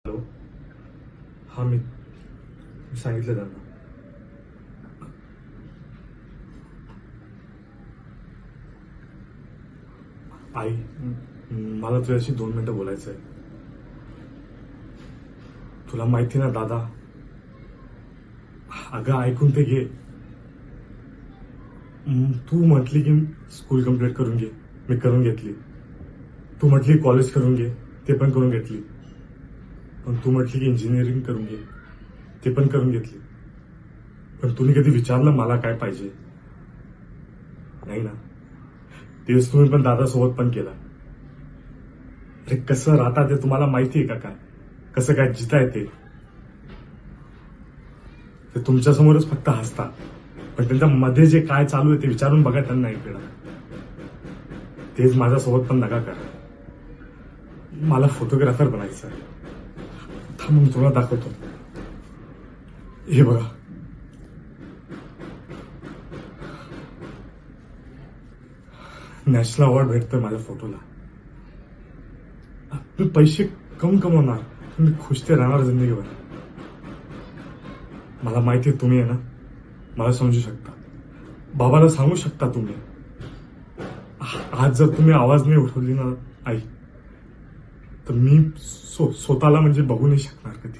Hello. हा मी सांगितलं त्यांना. आई, मला तुझ्याशी 2 मिनिटं बोलायचं आहे. तुला माहिती ना दादा. अगं ऐकून ते घे. तू म्हटली की स्कूल कंप्लीट करून घे, मी करून घेतली. तू म्हटली कॉलेज करून घे, ते पण करून घेतली. पण तू म्हटली की इंजिनिअरिंग करून घे, ते पण करून घेतली. पण तुम्ही कधी विचारलं मला काय पाहिजे? नाही ना. तेच तुम्ही पण दादासोबत पण केला. अरे कसं राहता ते तुम्हाला माहिती आहे का? काय कसं काय जिताय ते तुमच्यासमोरच फक्त हसतात. पण त्यांच्या मध्ये जे काय चालू आहे ते विचारून बघा त्यांना इकडं. तेच माझ्यासोबत पण नका करा. मला फोटोग्राफर बनायचं आहे. थांब मी तुला दाखवतो. हे बघा. नॅशनल अवॉर्ड भेटतोय माझ्या फोटोला. मी पैसे कम कमवणार, मी खुश ते राहणार जिंदगीभर. मला माहिती आहे तुम्ही आहे ना, मला समजू शकता. बाबाला सांगू शकता तुम्ही. आज जर तुम्ही आवाज नाही उठवली ना आई, तर मी स्वतःला म्हणजे बघू नाही शकणार कधी.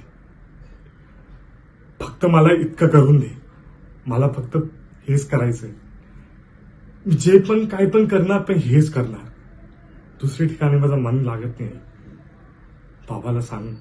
फक्त मला इतकं करून दे. मला फक्त हेच करायचंय. जे पण काय पण करणार, पण हेच करणार. दुसरी ठिकाणी माझं मन लागत नाही. बाबाला सांग.